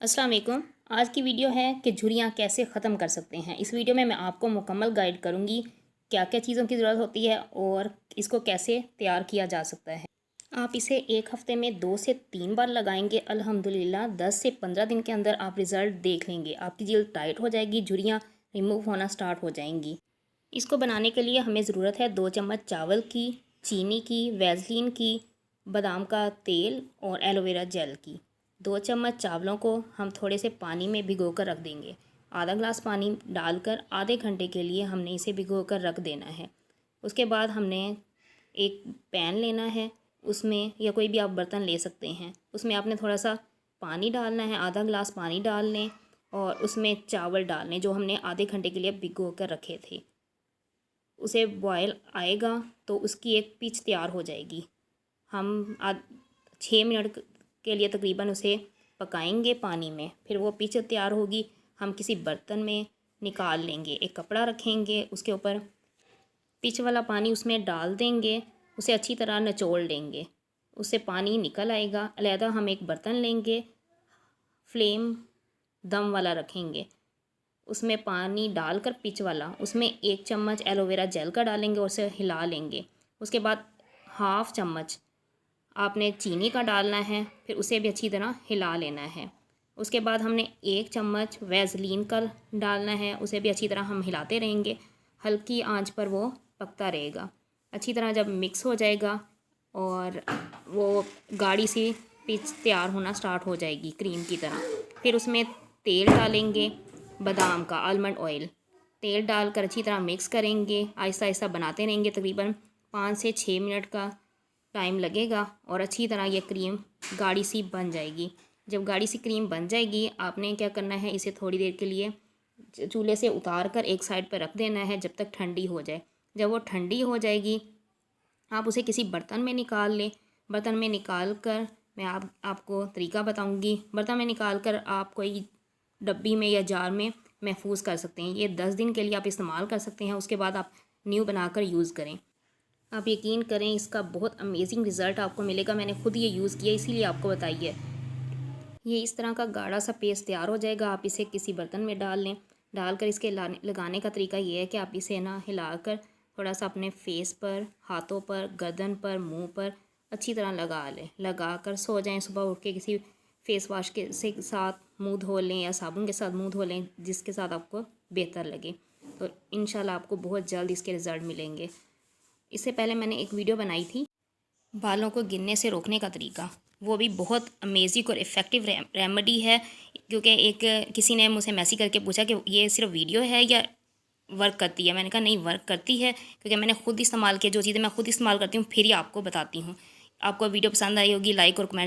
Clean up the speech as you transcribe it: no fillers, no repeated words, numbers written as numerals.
अस्सलाम वालेकुम। आज की वीडियो है कि झुर्रियाँ कैसे ख़त्म कर सकते हैं। इस वीडियो में मैं आपको मुकम्मल गाइड करूँगी क्या क्या चीज़ों की ज़रूरत होती है और इसको कैसे तैयार किया जा सकता है। आप इसे एक हफ़्ते में 2 से 3 बार लगाएंगे, अल्हम्दुलिल्लाह 10 से 15 दिन के अंदर आप रिज़ल्ट देख लेंगे। आपकी जल्द टाइट हो जाएगी, झुर्रियाँ रिमूव होना स्टार्ट हो जाएंगी। इसको बनाने के लिए हमें ज़रूरत है 2 चम्मच चावल की, चीनी की, वैसलीन की, बादाम का तेल और एलोवेरा जेल की। 2 चम्मच चावलों को हम थोड़े से पानी में भिगो कर रख देंगे। आधा ग्लास पानी डालकर आधे घंटे के लिए हमने इसे भिगो कर रख देना है। उसके बाद हमने एक पैन लेना है, उसमें या कोई भी आप बर्तन ले सकते हैं। उसमें आपने थोड़ा सा पानी डालना है, आधा ग्लास पानी डाल लें और उसमें चावल डाल लें जो हमने आधे घंटे के लिए भिगो कर रखे थे। उसे बॉयल आएगा तो उसकी एक पिच तैयार हो जाएगी। हम 6 मिनट के लिए तकरीबन उसे पकाएंगे पानी में, फिर वो पिच तैयार होगी। हम किसी बर्तन में निकाल लेंगे, एक कपड़ा रखेंगे, उसके ऊपर पिच वाला पानी उसमें डाल देंगे, उसे अच्छी तरह निचोड़ लेंगे, उससे पानी निकल आएगा। अलहदा हम एक बर्तन लेंगे, फ्लेम दम वाला रखेंगे, उसमें पानी डालकर पिच वाला, उसमें 1 चम्मच एलोवेरा जेल का डालेंगे और उसे हिला लेंगे। उसके बाद हाफ़ चम्मच आपने चीनी का डालना है, फिर उसे भी अच्छी तरह हिला लेना है। उसके बाद हमने 1 चम्मच वैसलीन का डालना है, उसे भी अच्छी तरह हम हिलाते रहेंगे। हल्की आंच पर वो पकता रहेगा। अच्छी तरह जब मिक्स हो जाएगा और वो गाढ़ी सी पिच तैयार होना स्टार्ट हो जाएगी क्रीम की तरह, फिर उसमें तेल डालेंगे, बादाम का आलमंड ऑयल। तेल डालकर अच्छी तरह मिक्स करेंगे, आहिस्ता आहिस्ता बनाते रहेंगे। तकरीबन 5 से 6 मिनट का टाइम लगेगा और अच्छी तरह ये क्रीम गाढ़ी सी बन जाएगी। जब गाढ़ी सी क्रीम बन जाएगी, आपने क्या करना है, इसे थोड़ी देर के लिए चूल्हे से उतार कर एक साइड पर रख देना है जब तक ठंडी हो जाए। जब वो ठंडी हो जाएगी, आप उसे किसी बर्तन में निकाल लें। बर्तन में निकाल कर मैं आपको तरीका बताऊंगी। बर्तन में निकाल कर आप कोई डब्बी में या जार में महफूज कर सकते हैं। ये 10 दिन के लिए आप इस्तेमाल कर सकते हैं, उसके बाद आप न्यू बनाकर यूज़ करें। आप यकीन करें, इसका बहुत अमेजिंग रिज़ल्ट आपको मिलेगा। मैंने खुद ये यूज़ किया, इसीलिए आपको बताइए। ये इस तरह का गाढ़ा सा पेस्ट तैयार हो जाएगा। आप इसे किसी बर्तन में डाल लें। डालकर इसके लगाने का तरीका ये है कि आप इसे ना हिलाकर थोड़ा सा अपने फेस पर, हाथों पर, गर्दन पर, मुंह पर अच्छी तरह लगा लें। लगा कर सो जाएं। सुबह उठ के किसी फेस वाश के साथ मुँह धो लें या साबुन के साथ मुँह धो लें, जिसके साथ आपको बेहतर लगे। तो इंशाल्लाह आपको बहुत जल्द इसके रिज़ल्ट मिलेंगे। इससे पहले मैंने एक वीडियो बनाई थी बालों को गिरने से रोकने का तरीका। वो भी बहुत अमेजिंग और इफ़ेक्टिव रेमेडी है। क्योंकि एक किसी ने मुझसे मैसेज करके पूछा कि ये सिर्फ वीडियो है या वर्क करती है। मैंने कहा नहीं, वर्क करती है, क्योंकि मैंने खुद इस्तेमाल किया। जो चीज़ें मैं खुद इस्तेमाल करती हूँ फिर ही आपको बताती हूँ। आपको वीडियो पसंद आई होगी, लाइक और कमेंट